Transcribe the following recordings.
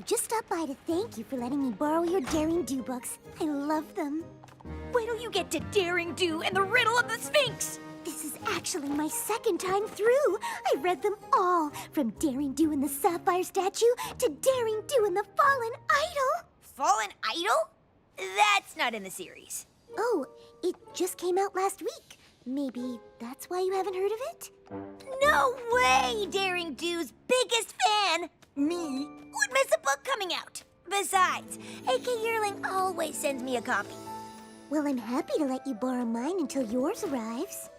just stopped by to thank you for letting me borrow your Daring Do books. I love them. Wait till you get to Daring Do and the Riddle of the Sphinx! This is actually my second time through. I read them all, from Daring Do and the Sapphire Statue to Daring Do and the Fallen Idol. Fallen Idol? That's not in the series. Oh, it just came out last week. Maybe that's why you haven't heard of it? No way! Daring Do's biggest fan, me, would miss a book coming out. Besides, AK Yearling always sends me a copy. Well, I'm happy to let you borrow mine until yours arrives.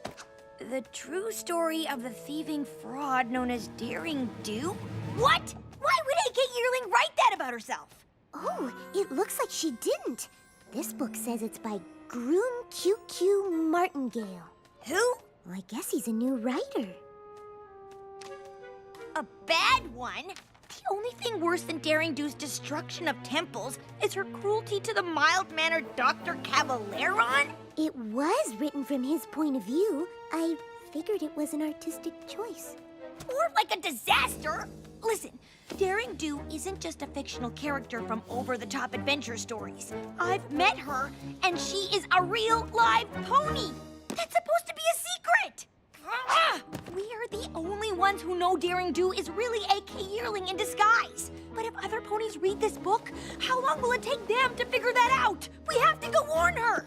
The true story of the thieving fraud known as Daring Do? What? Why would AK Yearling write that about herself? Oh, it looks like she didn't. This book says it's by Groom QQ Martingale. Who? Well, I guess he's a new writer. A bad one? The only thing worse than Daring Do's destruction of temples is her cruelty to the mild-mannered Dr. Caballeron? It was written from his point of view. I figured it was an artistic choice. More like a disaster! Listen, Daring Do isn't just a fictional character from over-the-top adventure stories. I've met her, and she is a real live pony! That's supposed to be a secret! We are the only ones who know Daring Do is really AK Yearling in disguise. But if other ponies read this book, how long will it take them to figure that out? We have to go warn her!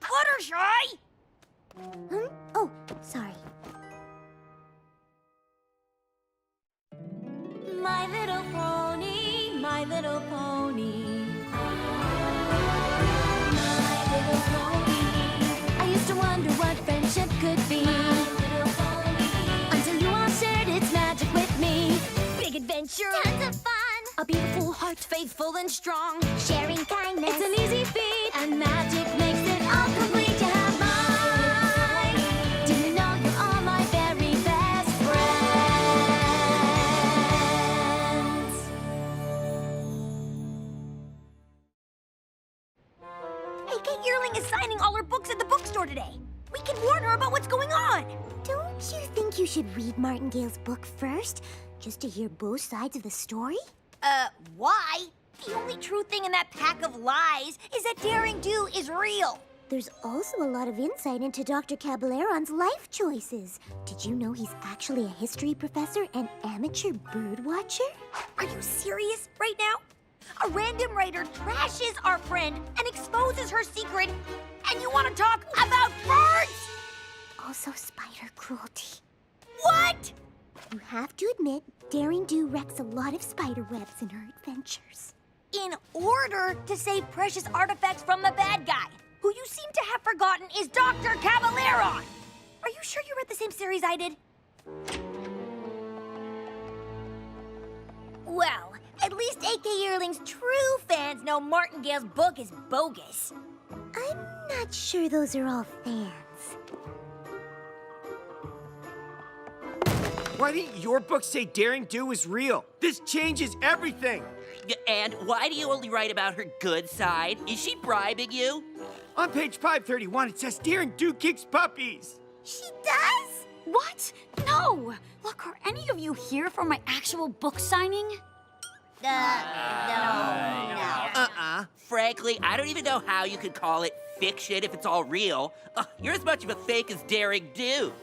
Fluttershy! Oh, sorry. My little pony, my little pony. My little pony. I used to wonder what friendship could be. My little pony. Until you all shared its magic with me. Big adventure! Tons of fun. A beautiful heart, faithful and strong. Sharing kindness. It's an easy feat, and magic makes it all complete. You have mine. Do you know you're all my very best friends? AK Yearling is signing all her books at the bookstore today. We can warn her about what's going on. Don't you think you should read Martingale's book first, just to hear both sides of the story? Why? The only true thing in that pack of lies is that Daring Do is real. There's also a lot of insight into Dr. Caballeron's life choices. Did you know he's actually a history professor and amateur bird watcher? Are you serious right now? A random writer trashes our friend and exposes her secret, and you want to talk about birds? Also spider cruelty. What? You have to admit, Daring Do wrecks a lot of spider webs in her adventures. In order to save precious artifacts from the bad guy, who you seem to have forgotten is Dr. Caballeron. Are you sure you read the same series I did? Well, at least AK Yearling's true fans know Martingale's book is bogus. I'm not sure those are all fans. Why didn't your book say Daring Do is real? This changes everything. And why do you only write about her good side? Is she bribing you? On page 531, it says Daring Do kicks puppies. She does? What? No! Look, are any of you here for my actual book signing? No. Frankly, I don't even know how you could call it fiction if it's all real. You're as much of a fake as Daring Do.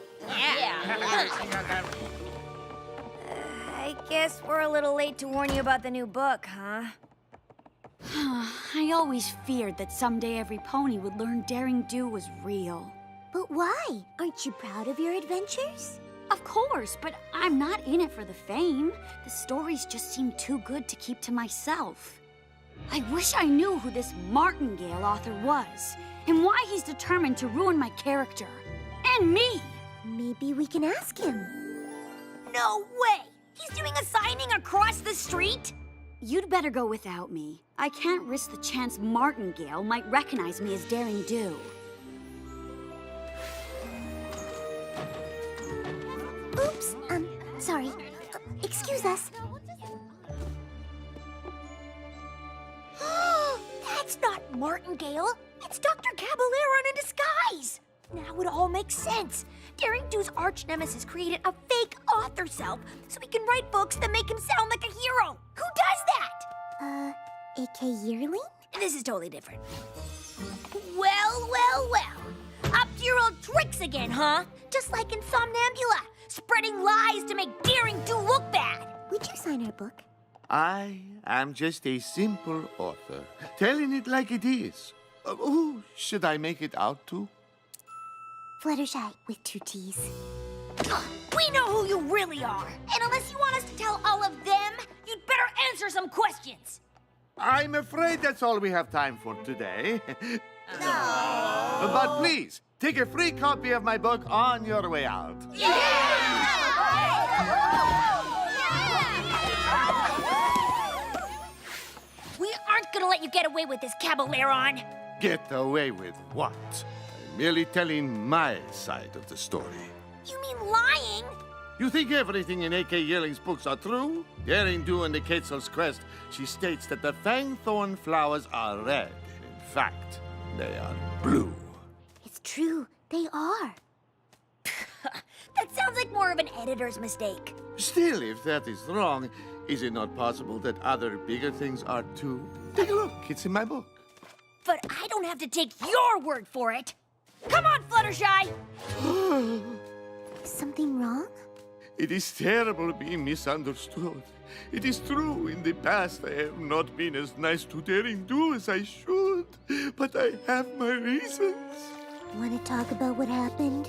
I guess we're a little late to warn you about the new book, huh? I always feared that someday every pony would learn Daring Do was real. But why? Aren't you proud of your adventures? Of course, but I'm not in it for the fame. The stories just seem too good to keep to myself. I wish I knew who this Martingale author was, and why he's determined to ruin my character. And me! Maybe we can ask him. No way! He's doing a signing across the street? You'd better go without me. I can't risk the chance Martingale might recognize me as Daring Do. Oops, sorry. Excuse us. That's not Martingale. It's Dr. Caballeron in disguise. Now it all makes sense. Daring Do's arch nemesis created a fake author self so he can write books that make him sound like a hero. Who does that? AK Yearling? This is totally different. Well, well, well. Up to your old tricks again, huh? Just like in Somnambula, spreading lies to make Daring Do look bad. Would you sign our book? I am just a simple author, telling it like it is. Who should I make it out to? Fluttershy with 2 T's. We know who you really are. And unless you want us to tell all of them, you'd better answer some questions. I'm afraid that's all we have time for today. But please, take a free copy of my book on your way out. We aren't gonna let you get away with this, Caballeron. Get away with what? I'm merely telling my side of the story. You mean lying? You think everything in A.K. Yearling's books are true? Daring Do in the Quetzal's Quest, she states that the fangthorn flowers are red. In fact, they are blue. It's true. They are. That sounds like more of an editor's mistake. Still, if that is wrong, is it not possible that other bigger things are too? Take a look. It's in my book. But I don't have to take your word for it. Come on, Fluttershy! Is something wrong? It is terrible being misunderstood. It is true, in the past I have not been as nice to Daring Do as I should. But I have my reasons. Want to talk about what happened?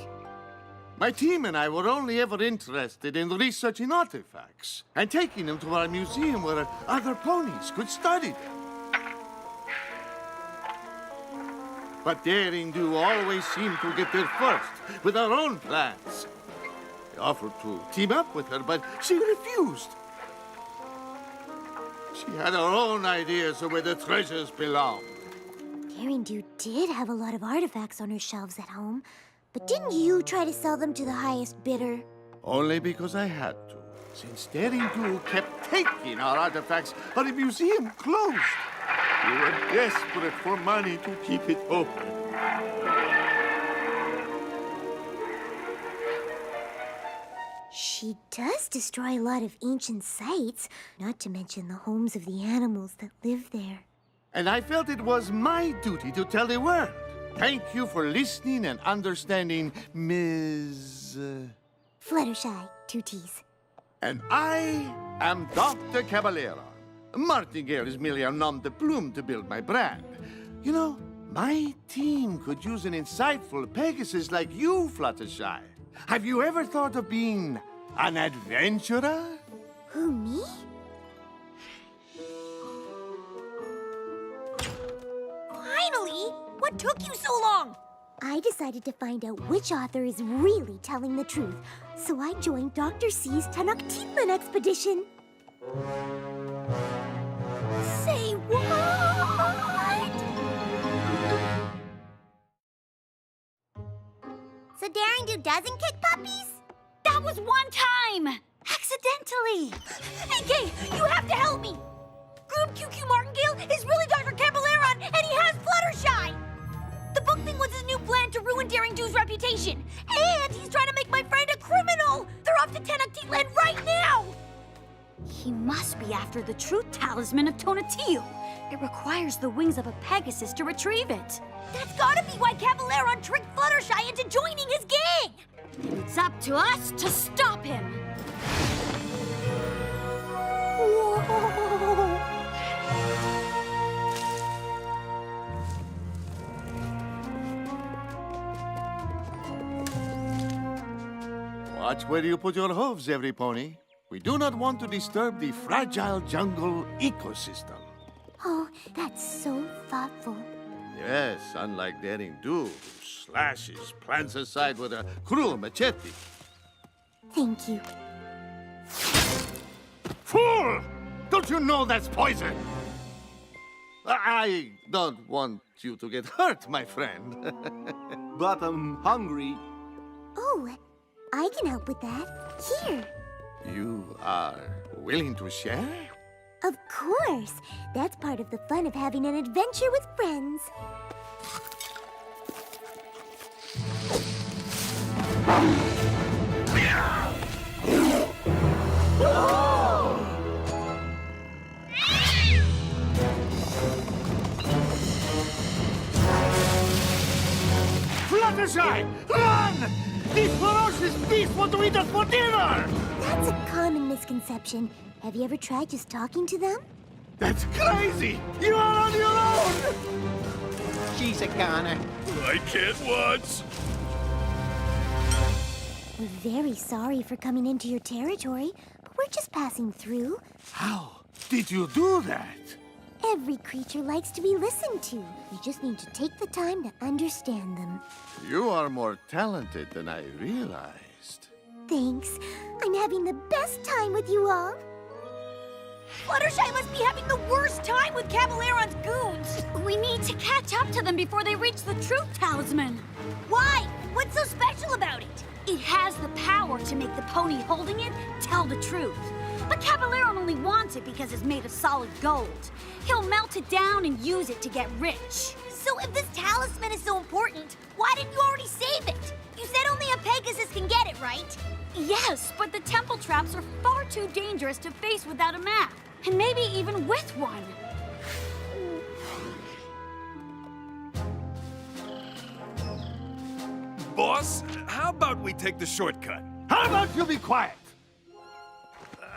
My team and I were only ever interested in researching artifacts and taking them to our museum where other ponies could study them. But Daring Do always seemed to get there first with her own plans. I offered to team up with her, but she refused. She had her own ideas of where the treasures belonged. Daring Do did have a lot of artifacts on her shelves at home, but didn't you try to sell them to the highest bidder? Only because I had to. Since Daring Do kept taking our artifacts, our museum closed. We were desperate for money to keep it open. She does destroy a lot of ancient sites, not to mention the homes of the animals that live there. And I felt it was my duty to tell the world. Thank you for listening and understanding, Ms. Fluttershy, 2 T's. And I am Dr. Caballero. Martingale is merely a nom de plume to build my brand. You know, my team could use an insightful Pegasus like you, Fluttershy. Have you ever thought of being an adventurer? Who, me? Finally! What took you so long? I decided to find out which author is really telling the truth, so I joined Dr. C's Tenochtitlan expedition. Say what? So Daring Do doesn't kick puppies? That was one time! Accidentally! Hey, Kay, you have to help me! Group QQ Martingale is really Dr. Caballeron, and he has Fluttershy! The book thing was his new plan to ruin Daring Do's reputation. And he's trying to make my friend a criminal! They're off to Tenochtitlan right now! He must be after the truth talisman of Tonatiuh. It requires the wings of a Pegasus to retrieve it. That's gotta be why Caballeron tricked Fluttershy into joining his gang! And it's up to us to stop him. Watch where you put your hooves, every pony. We do not want to disturb the fragile jungle ecosystem. Oh, that's so thoughtful. Yes, unlike Daring Do, who slashes plants aside with a cruel machete. Thank you. Fool! Don't you know that's poison? I don't want you to get hurt, my friend. But I'm hungry. Oh, I can help with that. Here. You are willing to share? Of course. That's part of the fun of having an adventure with friends. Fluttershy! Run! These ferocious beasts want to eat us for dinner! That's a common misconception. Have you ever tried just talking to them? That's crazy! You are on your own! She's a goner. I can't watch. We're very sorry for coming into your territory, but we're just passing through. How did you do that? Every creature likes to be listened to. You just need to take the time to understand them. You are more talented than I realized. Thanks. I'm having the best time with you all. Fluttershy must be having the worst time with Caballeron's goons. We need to catch up to them before they reach the truth talisman. Why? What's so special about it? It has the power to make the pony holding it tell the truth. But Caballeron only wants it because it's made of solid gold. He'll melt it down and use it to get rich. So if this talisman is so important, why didn't you already save it? You said only a Pegasus can get it, right? Yes, but the temple traps are far too dangerous to face without a map. And maybe even with one. Boss, how about we take the shortcut? How about you be quiet?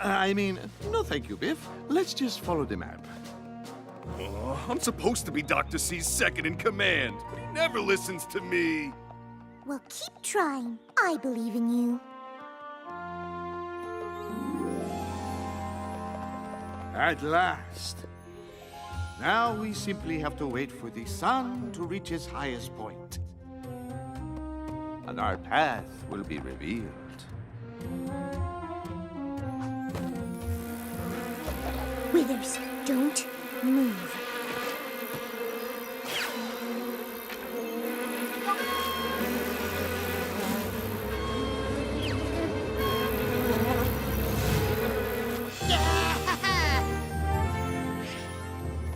I mean, no thank you, Biff. Let's just follow the map. Oh, I'm supposed to be Dr. C's second in command, but he never listens to me. Well, keep trying. I believe in you. At last. Now we simply have to wait for the sun to reach its highest point. And our path will be revealed. Withers, don't move.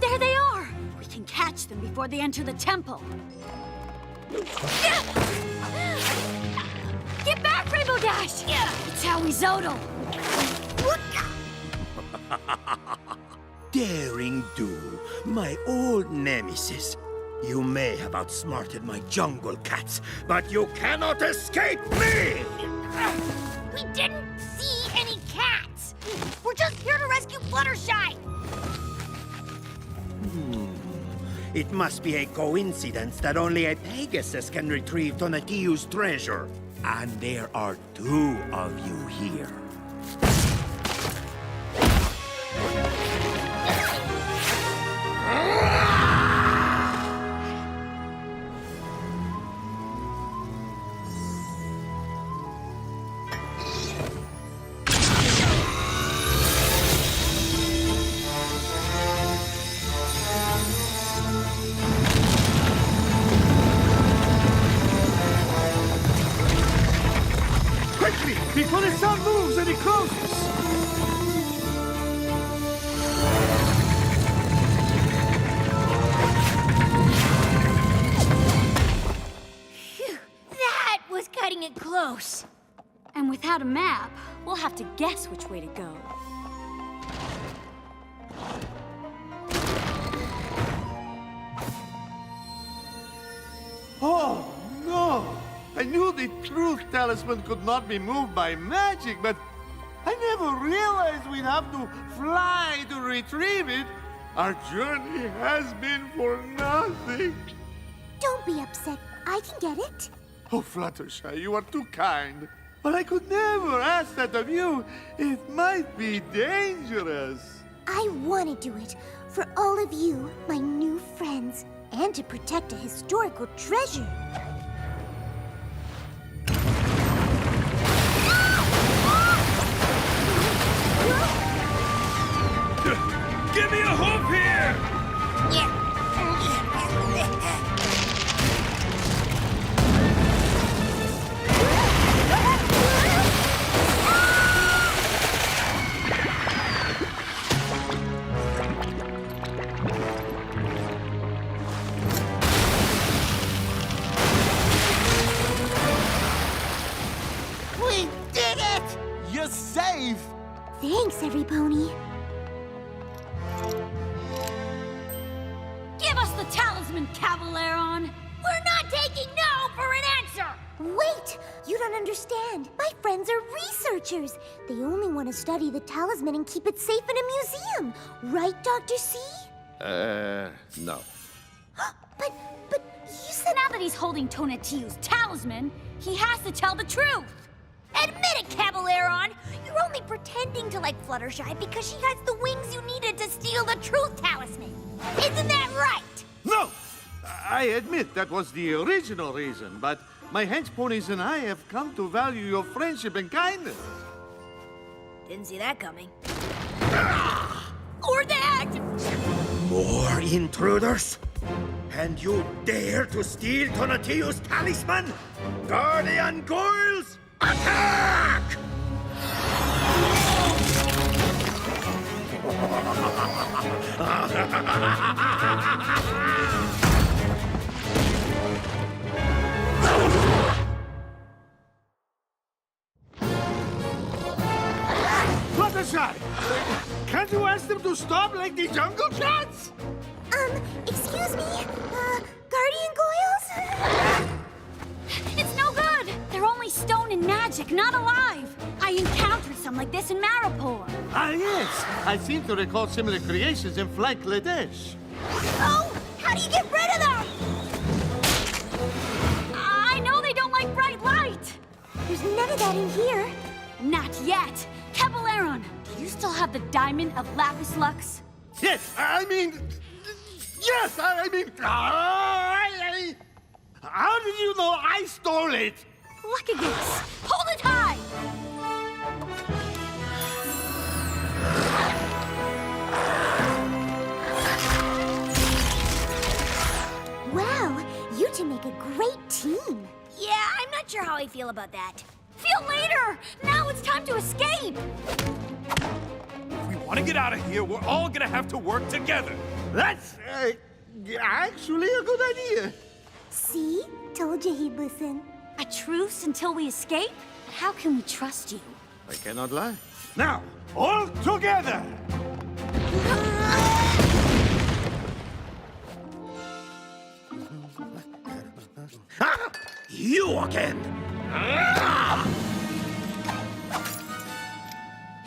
There they are! We can catch them before they enter the temple. Get back, Rainbow Dash! It's how we Zodal. Daring Do, my old nemesis. You may have outsmarted my jungle cats, but you cannot escape me! We didn't see any cats. We're just here to rescue Fluttershy. It must be a coincidence that only a Pegasus can retrieve Tonatiuh's treasure. And there are two of you here. Quickly, before the sun moves and it closes! Phew, that was cutting it close. And without a map, we'll have to guess which way to go. Oh, no! I knew the truth talisman could not be moved by magic, but I never realized we'd have to fly to retrieve it. Our journey has been for nothing. Don't be upset. I can get it. Oh, Fluttershy, you are too kind. But I could never ask that of you. It might be dangerous. I want to do it for all of you, my new friends, and to protect a historical treasure. Give me a hoop here! We did it! You're safe! Thanks, every pony. Give us the talisman, Caballeron! We're not taking no for an answer. understand. My friends are researchers. They only want to study the talisman and keep it safe in a museum. Right, Dr. C? No. But you said... Now that he's holding Tonatiuh's talisman, he has to tell the truth. Admit it, Caballeron! You're only pretending to like Fluttershy because she has the wings you needed to steal the truth talisman. Isn't that right? No! I admit that was the original reason, but my hench ponies and I have come to value your friendship and kindness. Didn't see that coming. Or that! More intruders? And you dare to steal Tonatiuh's talisman? Guardian Goyles, attack! Fluttershy! Can't you ask them to stop like the jungle cats? Excuse me? Guardian Goyles? It's no good. They're only stone and magic, not alive. I encountered some like this in Maripor. Ah, yes. I seem to recall similar creations in Flank Ladesh. Oh! How do you get rid of them? I know they don't like bright light. There's none of that in here. Not yet. Caballeron, do you still have the diamond of Lapis Lux? Yes, I mean... Yes, I mean... How did you know I stole it? Lucky guess. Hold it high. Wow, you two make a great team. Yeah, I'm not sure how I feel about that. Feel later. Now it's time to escape. If we want to get out of here, we're all gonna have to work together. That's actually a good idea. See? Told you he'd listen. A truce until we escape? How can we trust you? I cannot lie. Now, all together! Ah, you again!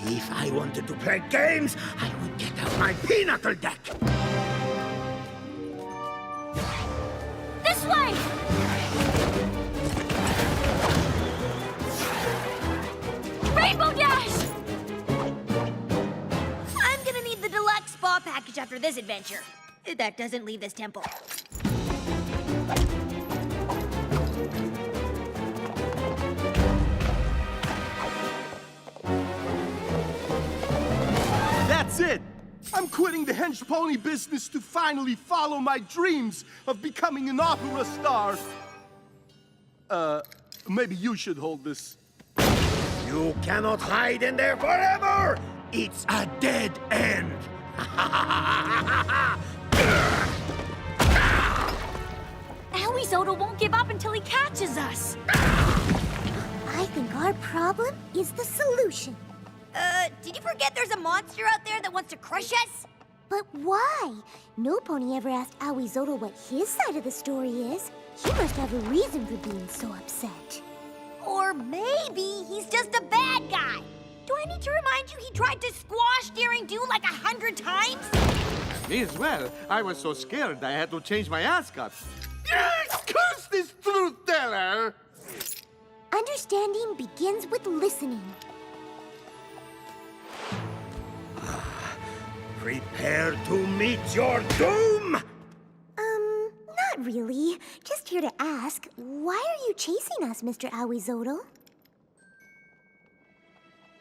If I wanted to play games, I would get out my pinnacle deck. This way! Rainbow Dash! I'm gonna need the deluxe spa package after this adventure. That doesn't leave this temple. That's it! I'm quitting the hench pony business to finally follow my dreams of becoming an opera star. Maybe you should hold this. You cannot hide in there forever! It's a dead end! Awizoto won't give up until he catches us. I think our problem is the solution. Did you forget there's a monster out there that wants to crush us? But why? No pony ever asked Awizoto what his side of the story is. He must have a reason for being so upset. Or maybe he's just a bad guy. Do I need to remind you he tried to squash Daring Do like 100 times? Me as well. I was so scared I had to change my ascot. Curse this truth teller! Understanding begins with listening. Prepare to meet your doom! Not really. Just here to ask, why are you chasing us, Mr. Awizoto?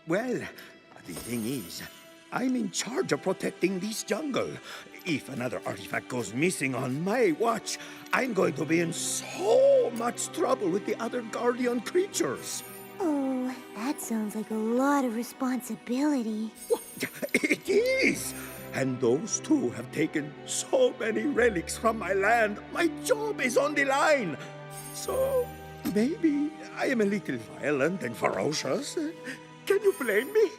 Well, the thing is, I'm in charge of protecting this jungle. If another artifact goes missing on my watch, I'm going to be in so much trouble with the other guardian creatures. Oh, that sounds like a lot of responsibility. It is! And those two have taken so many relics from my land. My job is on the line. So, maybe I am a little violent and ferocious. Can you blame me?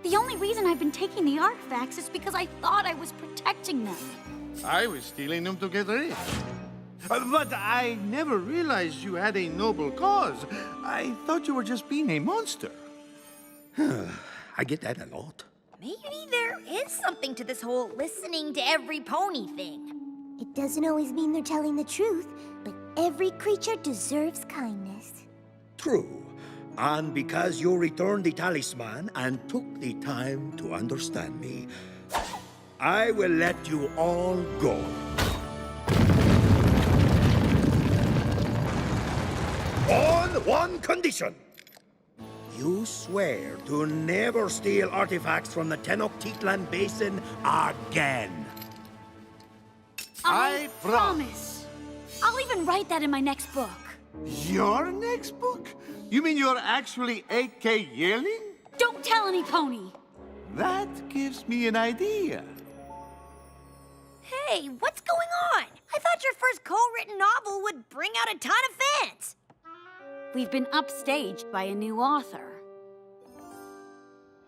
The only reason I've been taking the artifacts is because I thought I was protecting them. I was stealing them to get rich. But I never realized you had a noble cause. I thought you were just being a monster. I get that a lot. Maybe there is something to this whole listening to every pony thing. It doesn't always mean they're telling the truth, but every creature deserves kindness. True. And because you returned the talisman and took the time to understand me, I will let you all go. On one condition. You swear to never steal artifacts from the Tenochtitlan Basin again. I promise. I'll even write that in my next book. Your next book? You mean you're actually 8K yearling? Don't tell any pony. That gives me an idea. Hey, what's going on? I thought your first co-written novel would bring out a ton of fans. We've been upstaged by a new author.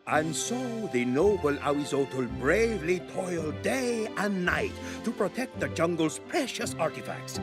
And so the noble Awizotl bravely toiled day and night to protect the jungle's precious artifacts.